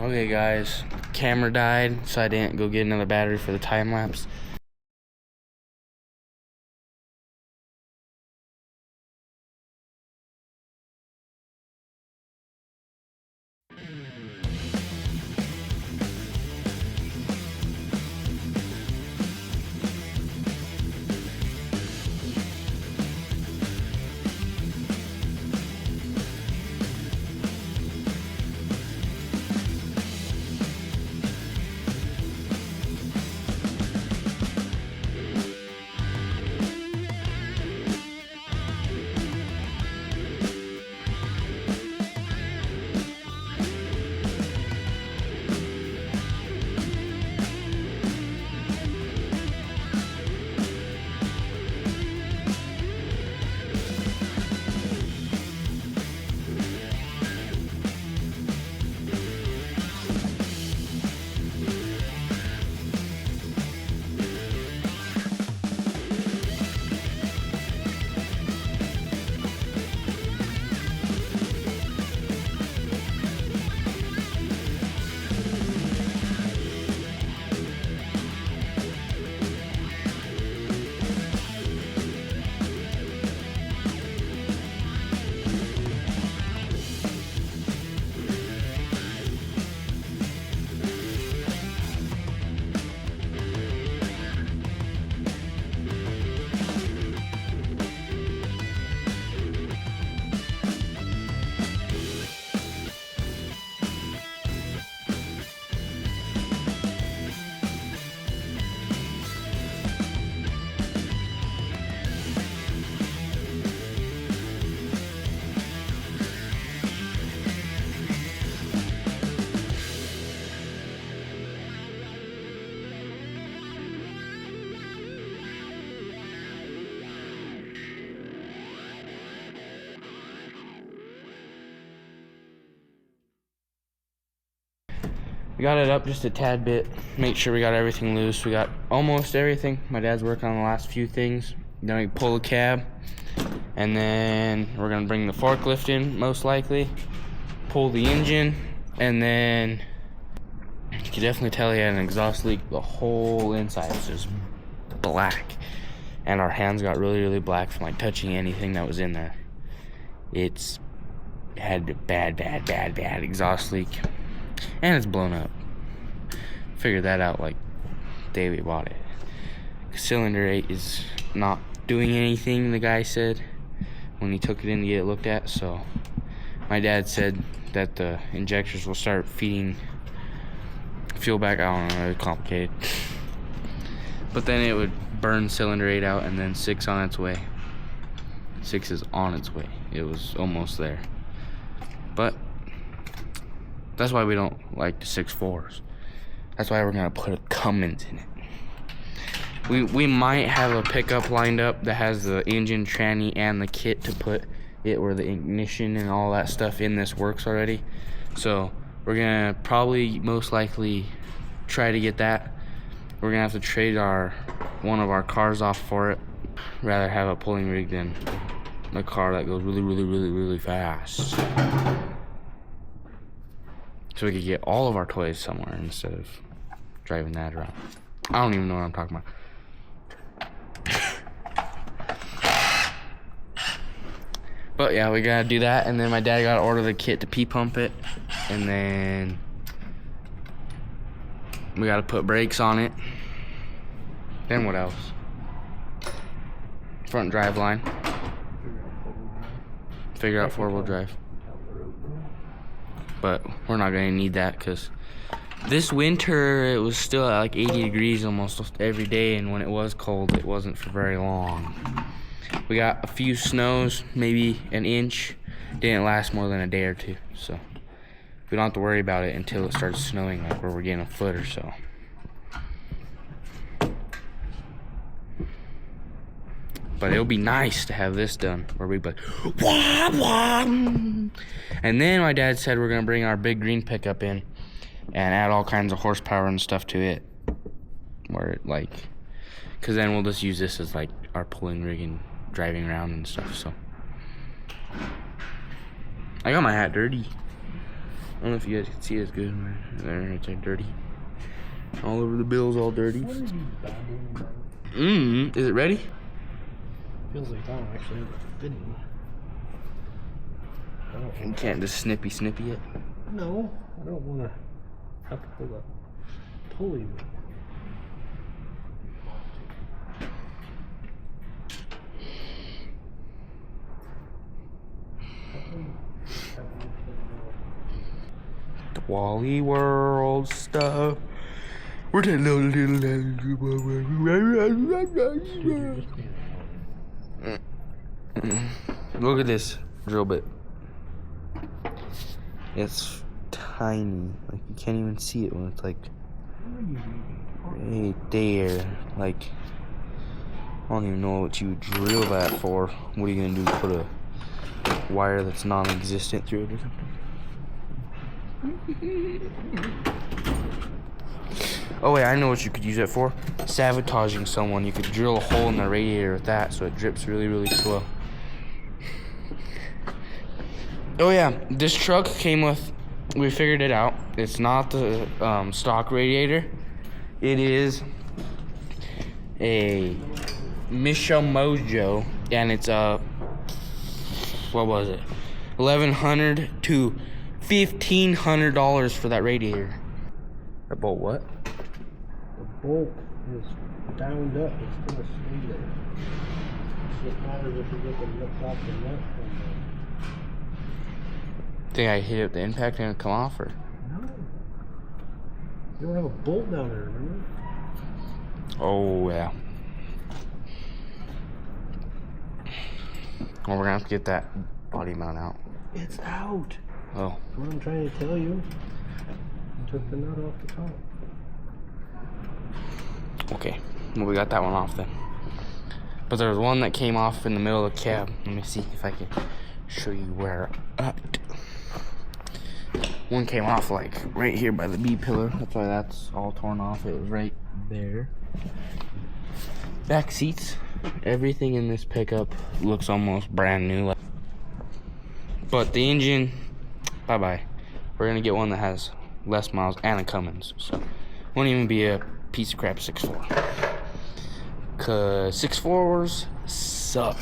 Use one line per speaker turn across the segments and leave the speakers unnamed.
Okay guys, camera died, so I didn't go get another battery for the time lapse. We got it up just a tad bit, make sure we got everything loose. We got almost everything. My dad's working on the last few things. Then we pull the cab, and then we're gonna bring the forklift in, most likely. Pull the engine, and then you can definitely tell he had an exhaust leak. The whole inside was just black. And our hands got really, really black from like touching anything that was in there. It had a bad exhaust leak. And it's blown up. Figured that out like the day we bought it. Cylinder 8 is not doing anything, the guy said, when he took it in to get it looked at. So my dad said that the injectors will start feeding fuel back. I don't know, it's complicated. But then it would burn cylinder 8 out, and then 6 on its way. 6 is on its way. It was almost there. But that's why we don't like the 6.4s. That's why we're gonna put a Cummins in it. We might have a pickup lined up that has the engine, tranny, and the kit to put it where the ignition and all that stuff in this works already. So we're gonna probably most likely try to get that. We're gonna have to trade one of our cars off for it. Rather have a pulling rig than a car that goes really fast. So we could get all of our toys somewhere instead of driving that around. I don't even know what I'm talking about. But yeah, we gotta do that, and then my dad gotta order the kit to P-pump it, and then we gotta put brakes on it. Then what else? Front drive line. Figure out four-wheel drive. But we're not gonna need that because this winter it was still at like 80 degrees almost every day, and when it was cold it wasn't for very long. We got a few snows, maybe an inch. Didn't last more than a day or two, so we don't have to worry about it until it starts snowing, like where we're getting a foot or so. But it'll be nice to have this done where we put wah, wah. And then my dad said we're gonna bring our big green pickup in and add all kinds of horsepower and stuff to it, where it like, cause then we'll just use this as like our pulling rig and driving around and stuff. So I got my hat dirty. don't know if you guys can see it as good. There, it's like dirty. All over the bills, all dirty. Is it ready?
Feels like that one actually has a fitting.
You can't just snippy it.
No, I don't want to have to pull that pulley.
The Wally World stuff. We're that little. Look at this drill bit. It's tiny. Like you can't even see it when it's like right there. Like I don't even know what you would drill that for. What are you gonna do? Put a wire that's non-existent through it or something? Oh wait, I know what you could use it for. Sabotaging someone. You could drill a hole in the radiator with that so it drips really, really slow. Oh yeah, this truck came with, we figured it out. It's not the stock radiator. It is a Michel Mojo, and it's what was it? $1,100 to $1,500 for that radiator. About what?
The bolt is bound up. It's gonna stay there. It just matters if you get the lift off the nut.
Think I hit it with the impact and it'll come off, or?
No. You don't have a bolt down there, remember?
Oh yeah. Well, we're gonna have to get that body mount out.
It's out.
Oh.
That's what I'm trying to tell you. I took the nut off the top.
Okay. Well, we got that one off then. But there was one that came off in the middle of the cab. Let me see if I can show you where at. One came off like right here by the B pillar. That's why that's all torn off. It was right there. Back seats. Everything in this pickup looks almost brand new. But the engine, bye-bye. We're gonna get one that has less miles and a Cummins. So won't even be a piece of crap 6.4. Cause 6.4s suck.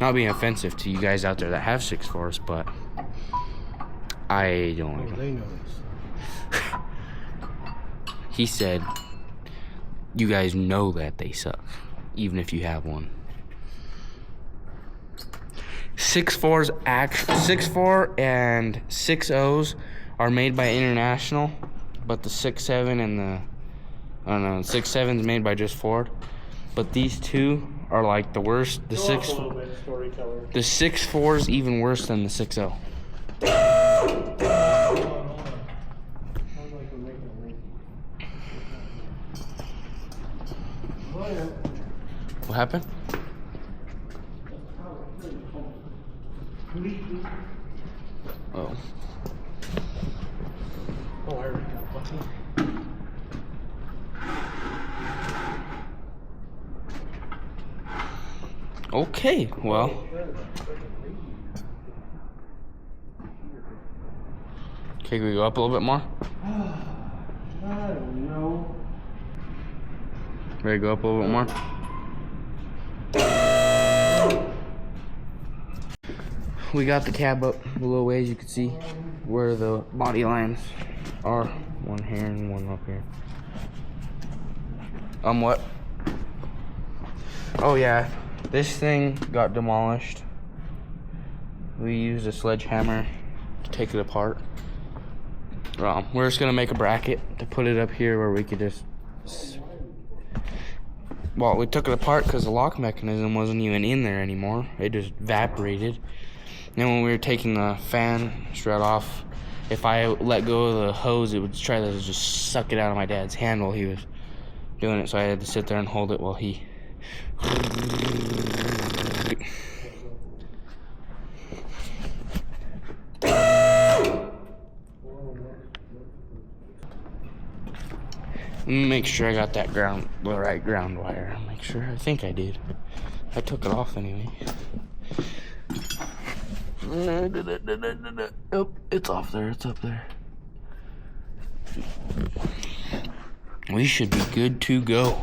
Not being offensive to you guys out there that have 6.4s, but I don't like them.
They know this.
He said, you guys know that they suck, even if you have one. 6.4 and 6.0s are made by International, but the 6.7 and the 6.7 is made by just Ford. But these two are like the worst. The 6.4 is even worse than the 6.0. What happened? Oh.
Oh, I already got fucking.
Okay, well. Okay, can we go up a little bit more?
I don't know.
Ready to go up a little bit more? We got the cab up a little ways. You can see where the body lines are. One here and one up here. What? Oh yeah, this thing got demolished. We used a sledgehammer to take it apart. We're just gonna make a bracket to put it up here where we could just. Well, we took it apart because the lock mechanism wasn't even in there anymore. It just evaporated. And then when we were taking the fan strut off, if I let go of the hose, it would try to just suck it out of my dad's hand while he was doing it. So I had to sit there and hold it while he. Make sure I got that the right ground wire. Make sure. I think I did. I took it off anyway. Oh, it's off there. It's up there. We should be good to go.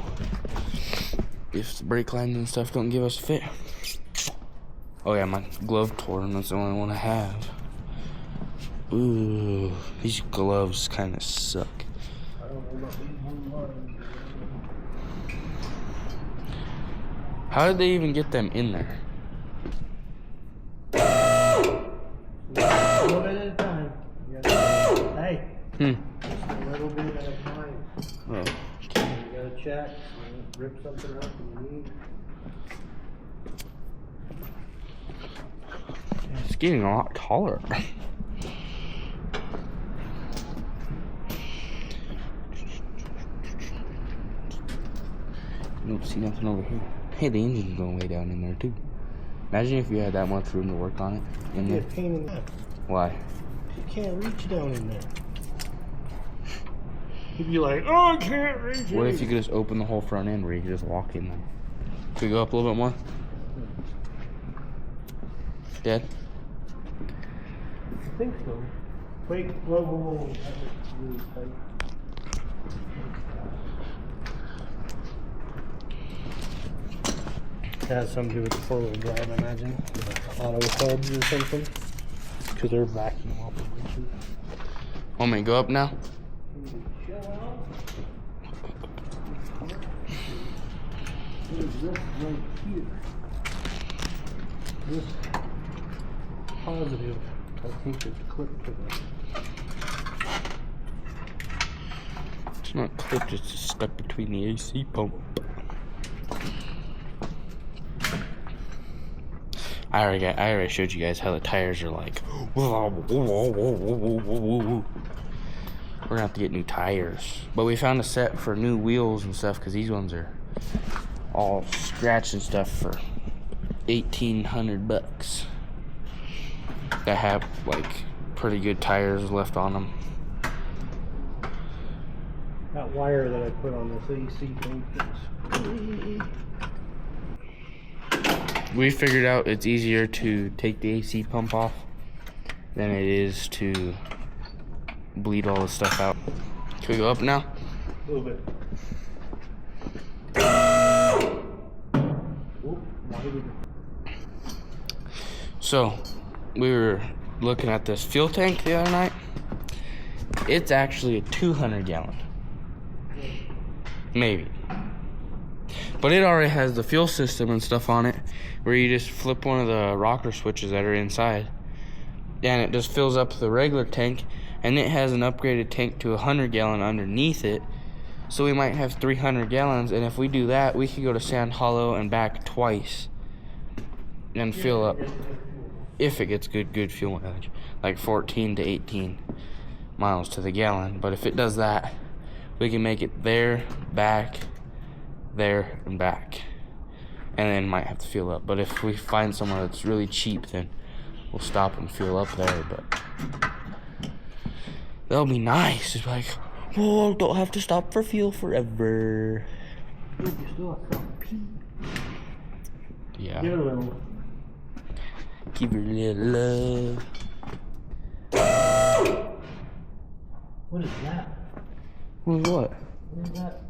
If the brake lines and stuff don't give us a fit. Oh yeah, my glove torn. That's the only one I have. Ooh, these gloves kind of suck.
I don't know about these ones.
How did they even get them in there?
A little bit at a time. Hey. Just a little bit at a time.
Oh.
You gotta check. Rip something up and you need.
It's getting a lot taller. Don't see nothing over here. Hey, the engine's going way down in there too. Imagine if you had that much room to work on it in there.
It's a pain in the neck.
Why?
You can't reach down in there. You'd be like, oh, I can't reach it.
What if you could just open the whole front end where you could just walk in there? Could we go up a little bit more? Dad?
I think so. Wait, whoa. That looks really tight. It has something to do with the four-wheel drive, I imagine. The auto hubs or something. Because they're backing off the windshield.
Want me to go up now?
There's this right here. This positive, I think it's clipped to this.
It's not clipped, it's just stuck between the AC pump. I already showed you guys how the tires are like. We're gonna have to get new tires. But we found a set for new wheels and stuff because these ones are all scratched and stuff for $1,800 that have like pretty good tires left on them.
That wire that I put on this AC thing is...
We figured out it's easier to take the AC pump off than it is to bleed all this stuff out. Can we go up now?
A little bit.
So, we were looking at this fuel tank the other night. It's actually a 200 gallon. Maybe. But it already has the fuel system and stuff on it where you just flip one of the rocker switches that are inside and it just fills up the regular tank, and it has an upgraded tank to 100 gallon underneath it. So we might have 300 gallons, and if we do that, we could go to Sand Hollow and back twice and fill up if it gets good fuel mileage, like 14 to 18 miles to the gallon. But if it does that, we can make it there, back, there, and back, and then might have to fuel up. But if we find somewhere that's really cheap, then we'll stop and fuel up there. But that'll be nice. It's like, oh, don't have to stop for fuel forever.
You still have some pee.
Yeah.
Give it a little.
Give her a little love.
What is that?
What?
What is that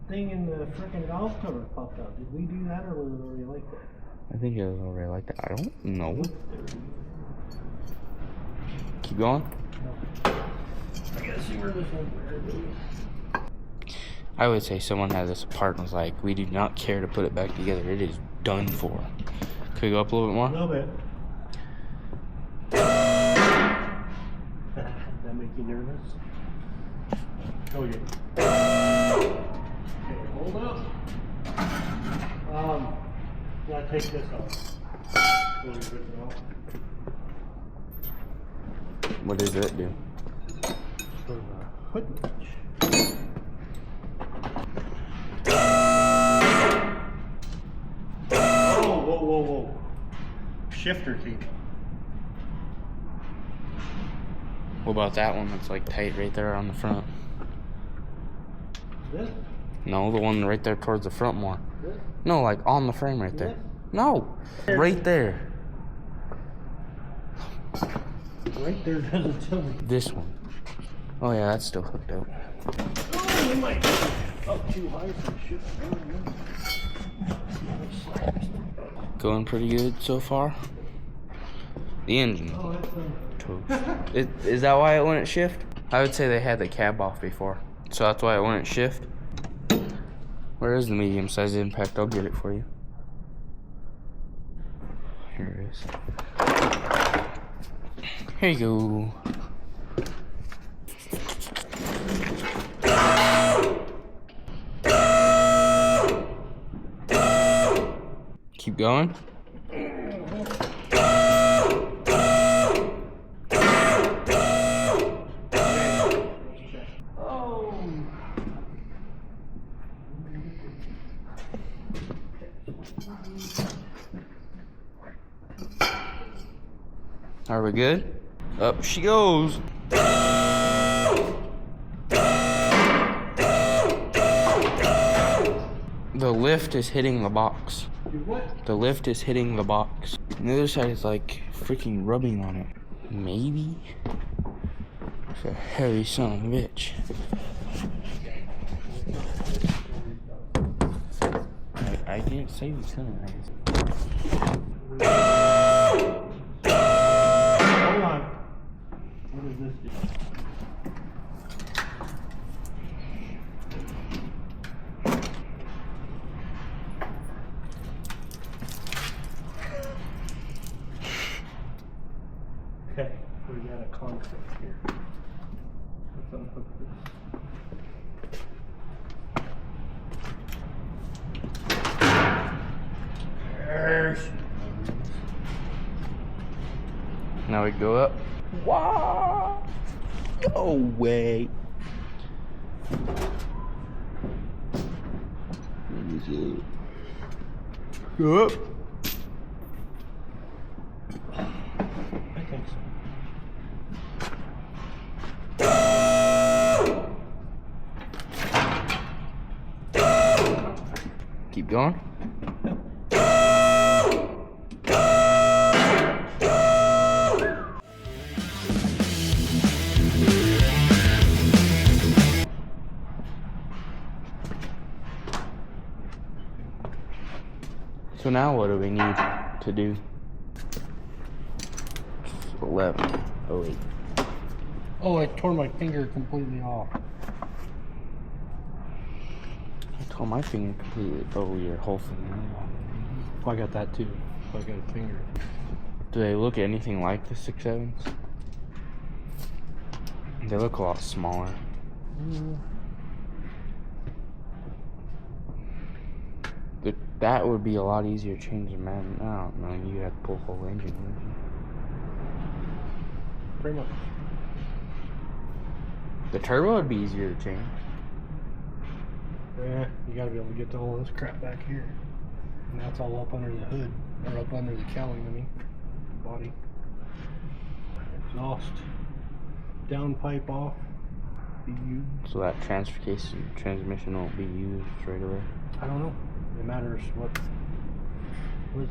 thing in the frickin' golf cover popped out? Did we do that, or was it already like that?
I think it was already like that. I don't know. Keep going.
No. I gotta see where this one is.
I would say someone had this apart and was like, we do not care to put it back together. It is done for. Could we go up a little bit more?
A little bit. That make you nervous? Oh, yeah. Okay, hold up. Gotta take this off.
What does that do?
For the hood latch. Whoa. Shifter key.
What about that one that's like tight right there on the front?
This?
No, the one right there towards the front more.
This?
No, like on the frame right there.
This?
No, right there.
Right there doesn't tell me.
This one. Oh yeah, that's still hooked up.
Oh, it might be up too high for the shit.
Going pretty good so far. The engine.
Oh, that's
Toast. Is that why it wouldn't shift? I would say they had the cab off before, so that's why it wouldn't shift. Where is the medium-sized impact? I'll get it for you. Here it is. Here you go. Keep going. Are we good? Up she goes. The lift is hitting the box.
What?
The lift is hitting the box. And the other side is like freaking rubbing on it. Maybe? It's a heavy son of a bitch. I didn't say we couldn't.
Hold on. What is this? Okay, we got a conflict here. Let's unhook this.
Now we go up. Wow! No way. Go up.
I think so.
Keep going. So now what do we need to do? 11. Oh wait.
Oh, I tore my finger completely off.
I tore my finger completely. Oh, your whole finger.
I got that too. I got a finger.
Do they look anything like the 6.7s? They look a lot smaller. That would be a lot easier to change the man. I don't know. You'd have to pull the whole engine.
Pretty much.
The turbo would be easier to change.
Yeah, you gotta be able to get all this crap back here. And that's all up under the hood. Or up under the cowling, I mean. Body. Exhaust. Downpipe off. Be used.
So that transmission won't be used right away.
I don't know. It matters what Leslie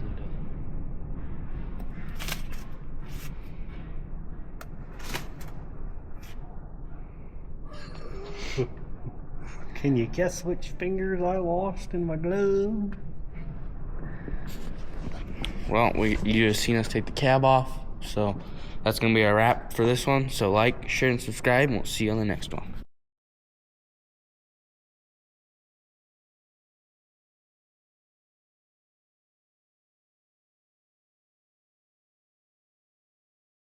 does. Can you guess which fingers I lost in my glove?
Well, you just seen us take the cab off, so that's gonna be our wrap for this one. So like, share, and subscribe, and we'll see you on the next one.